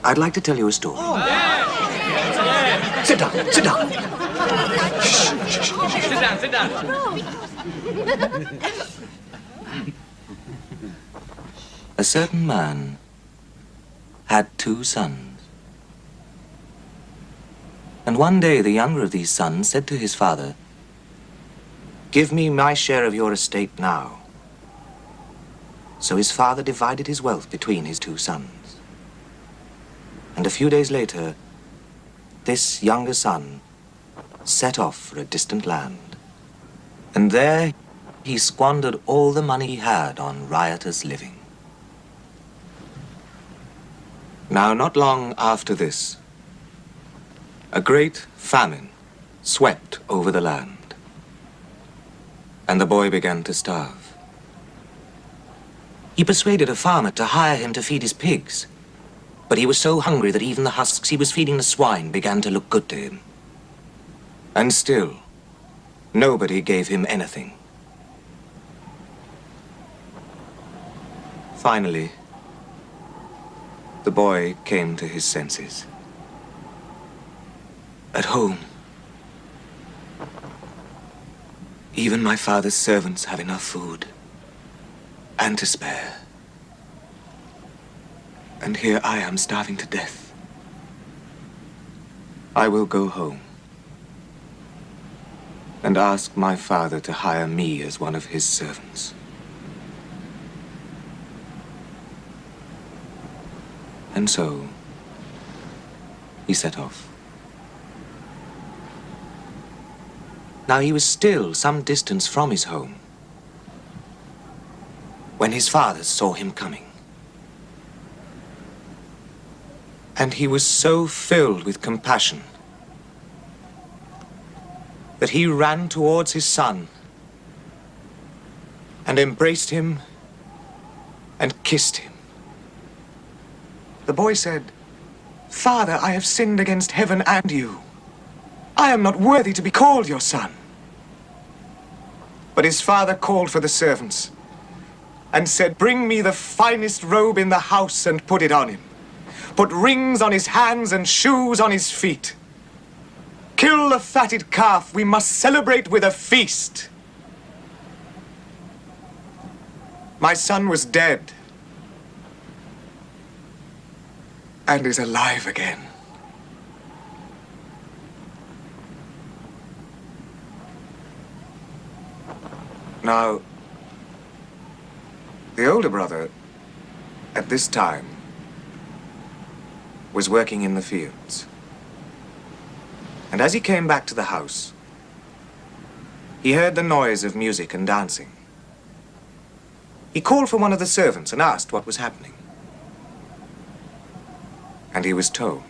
I'd like to tell you a story. Oh, yeah. Sit down, sit down. Sit down. A certain man had 2 sons. And one day the younger of these sons said to his father, "Give me my share of your estate now." So his father divided his wealth between his 2 sons. And a few days later, this younger son set off for a distant land. And there he squandered all the money he had on riotous living. Now, not long after this, a great famine swept over the land, and the boy began to starve. He persuaded a farmer to hire him to feed his pigs, but he was so hungry that even the husks he was feeding the swine began to look good to him. And still, nobody gave him anything. Finally, the boy came to his senses. At home, even my father's servants have enough food and to spare. And here I am starving to death. I will go home and ask my father to hire me as one of his servants. And so, he set off. Now he was still some distance from his home when his father saw him coming. And he was so filled with compassion that he ran towards his son and embraced him and kissed him. The boy said, "Father, I have sinned against heaven and you. I am not worthy to be called your son." But his father called for the servants and said, "Bring me the finest robe in the house and put it on him. Put rings on his hands and shoes on his feet. Kill the fatted calf. We must celebrate with a feast." My son was dead and is alive again. Now, the older brother, at this time, was working in the fields. And as he came back to the house, he heard the noise of music and dancing. He called for one of the servants and asked what was happening. And he was told.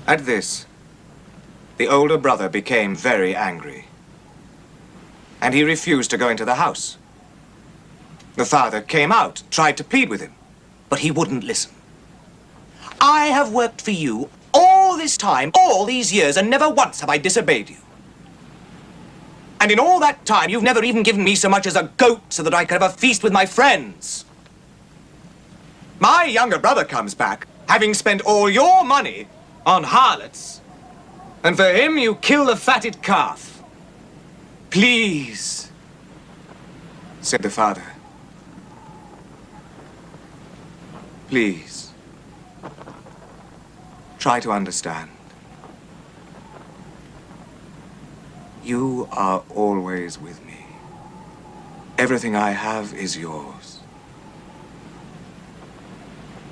At this, the older brother became very angry, and he refused to go into the house. The father came out, tried to plead with him, but he wouldn't listen. "I have worked for you all this time, all these years, and never once have I disobeyed you. And in all that time, you've never even given me so much as a goat so that I could have a feast with my friends. My younger brother comes back, having spent all your money on harlots, and for him you kill the fatted calf. Please," said the father, "please, try to understand. You are always with me. Everything I have is yours.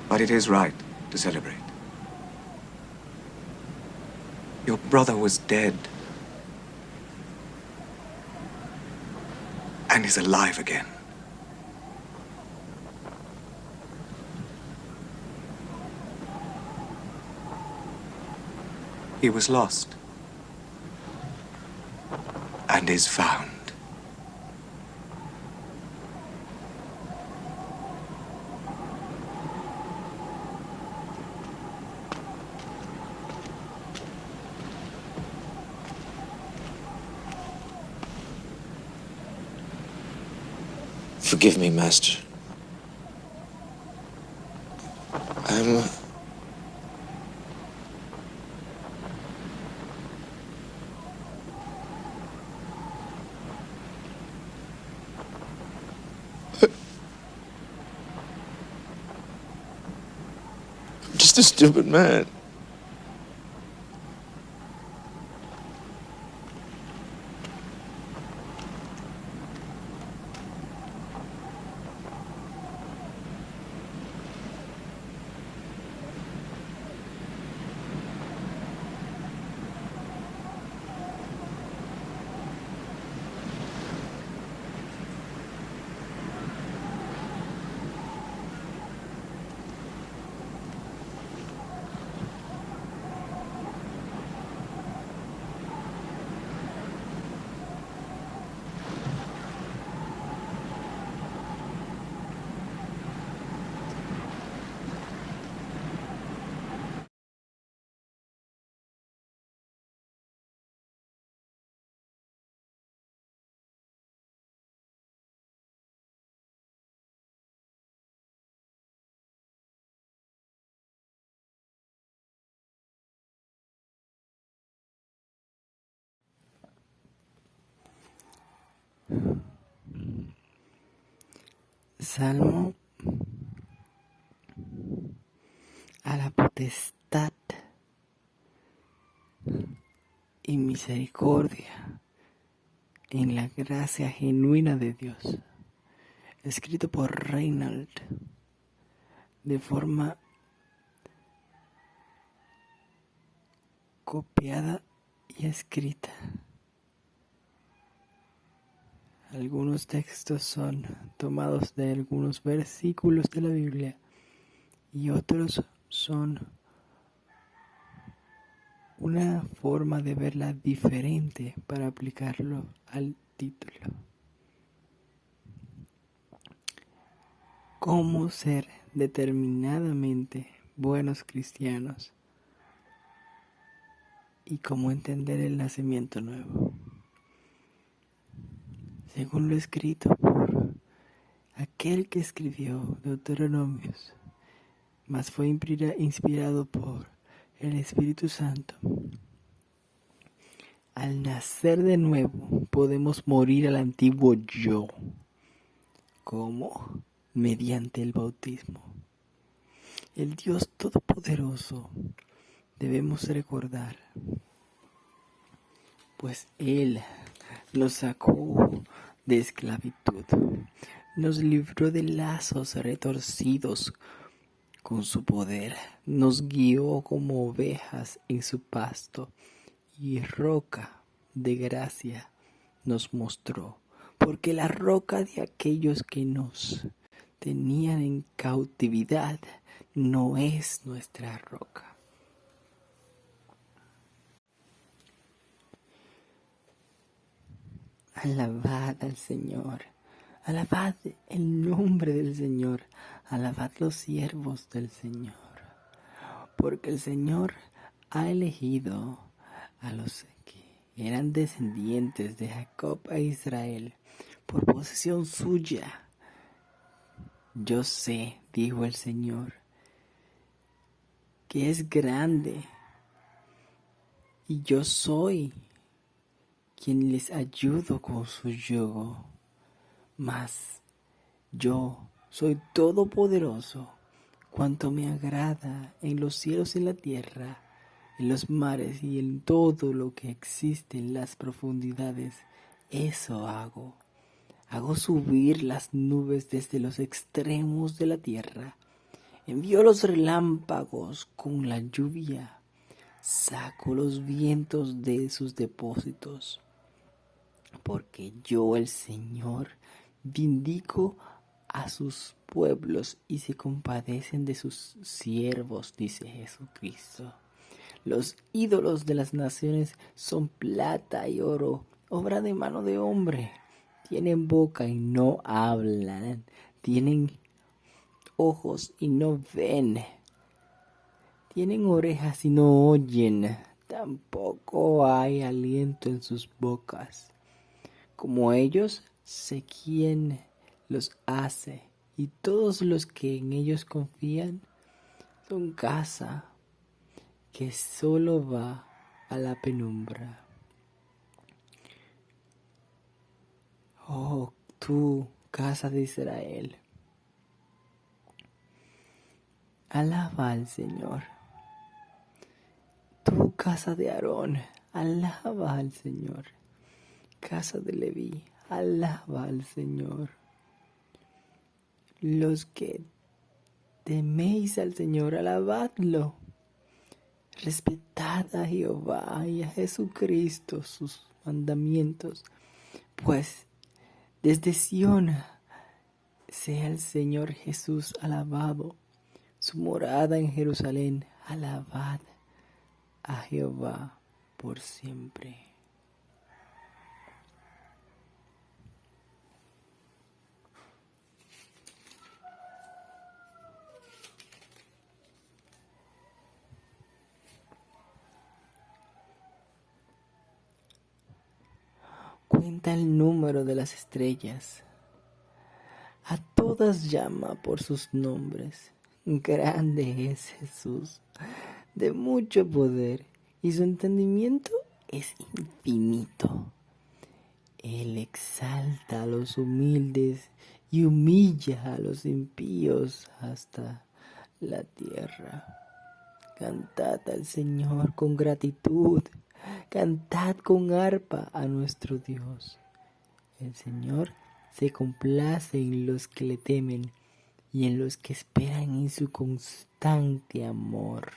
But it is right to celebrate. Your brother was dead and is alive again. He was lost and is found." Forgive me, Master. I'm just a stupid man. Salmo a la potestad y misericordia en la gracia genuina de Dios, escrito por Reynald de forma copiada y escrita. Algunos textos son tomados de algunos versículos de la Biblia y otros son una forma de verla diferente para aplicarlo al título. ¿Cómo ser determinadamente buenos cristianos? Y cómo entender el nacimiento nuevo. Según lo escrito por aquel que escribió Deuteronomios, mas fue inspirado por el Espíritu Santo. Al nacer de nuevo podemos morir al antiguo yo. ¿Cómo? Mediante el bautismo. El Dios Todopoderoso, debemos recordar, pues Él nos sacó de esclavitud, nos libró de lazos retorcidos con su poder, nos guió como ovejas en su pasto y roca de gracia nos mostró, porque la roca de aquellos que nos tenían en cautividad no es nuestra roca. Alabad al Señor, alabad el nombre del Señor, alabad los siervos del Señor, porque el Señor ha elegido a los que eran descendientes de Jacob e Israel por posesión suya. Yo sé, dijo el Señor, que es grande, y yo soy quien les ayudo con su yugo, mas yo soy todopoderoso, cuanto me agrada en los cielos y en la tierra, en los mares y en todo lo que existe en las profundidades, eso hago. Hago subir las nubes desde los extremos de la tierra, envío los relámpagos con la lluvia, saco los vientos de sus depósitos. Porque yo, el Señor, vindico a sus pueblos y se compadecen de sus siervos, dice Jesucristo. Los ídolos de las naciones son plata y oro, obra de mano de hombre. Tienen boca y no hablan, tienen ojos y no ven, tienen orejas y no oyen, tampoco hay aliento en sus bocas. Como ellos, sé quién los hace, y todos los que en ellos confían son casa que solo va a la penumbra. Oh, tú, casa de Israel, alaba al Señor. Tú, casa de Aarón, alaba al Señor. Casa de Leví, alaba al Señor. Los que teméis al Señor, alabadlo. Respetad a Jehová y a Jesucristo, sus mandamientos, pues desde Sión sea el Señor Jesús alabado, su morada en Jerusalén, alabad a Jehová por siempre. Cuenta el número de las estrellas. A todas llama por sus nombres. Grande es Jesús, de mucho poder, y su entendimiento es infinito. Él exalta a los humildes y humilla a los impíos hasta la tierra. Cantad al Señor con gratitud. Cantad con arpa a nuestro Dios. El Señor se complace en los que le temen y en los que esperan en su constante amor.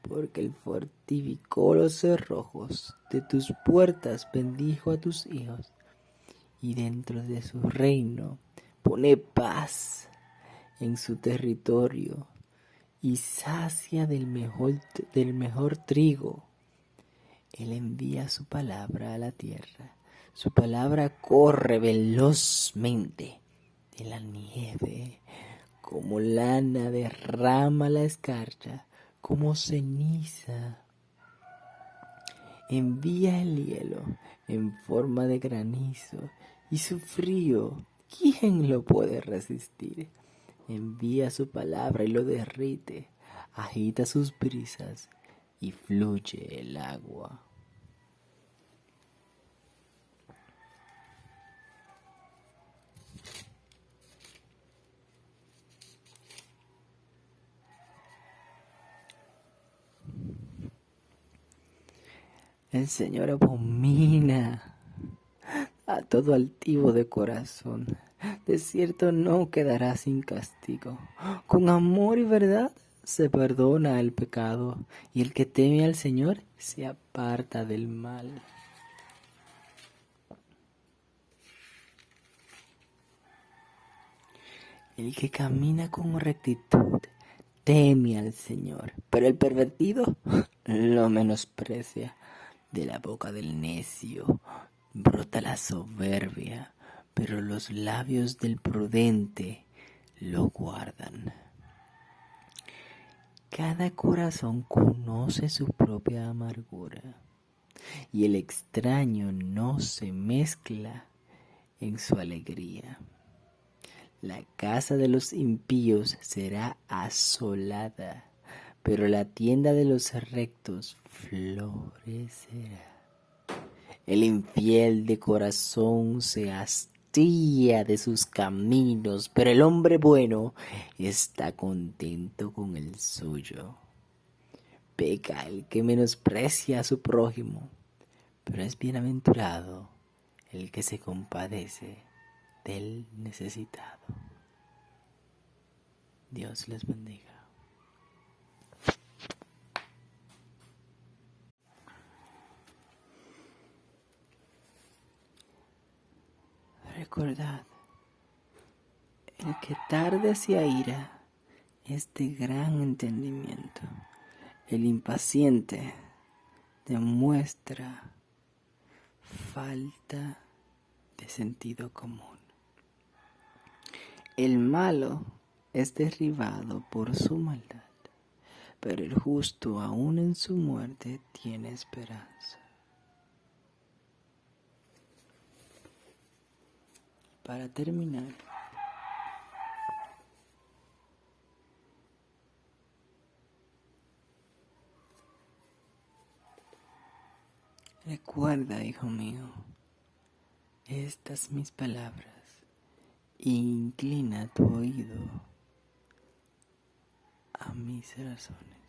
Porque Él fortificó los cerrojos de tus puertas, bendijo a tus hijos, y dentro de su reino pone paz en su territorio y sacia del mejor trigo. Él envía su palabra a la tierra. Su palabra corre velozmente de la nieve, como lana derrama la escarcha, como ceniza. Envía el hielo en forma de granizo, y su frío, ¿quién lo puede resistir? Envía su palabra y lo derrite, agita sus brisas y fluye el agua. El Señor abomina a todo altivo de corazón. De cierto no quedará sin castigo. Con amor y verdad se perdona el pecado, y el que teme al Señor se aparta del mal. El que camina con rectitud teme al Señor, pero el pervertido lo menosprecia. De la boca del necio brota la soberbia, pero los labios del prudente lo guardan. Cada corazón conoce su propia amargura, y el extraño no se mezcla en su alegría. La casa de los impíos será asolada, pero la tienda de los rectos florecerá. El infiel de corazón se hastía de sus caminos, pero el hombre bueno está contento con el suyo. Peca el que menosprecia a su prójimo, pero es bienaventurado el que se compadece del necesitado. Dios les bendiga. Recordad, el que tarde se aira es de gran entendimiento. El impaciente demuestra falta de sentido común. El malo es derribado por su maldad, pero el justo aún en su muerte tiene esperanza. Para terminar, Recuerda, hijo mío, estas mis palabras, e inclina tu oído a mis razones.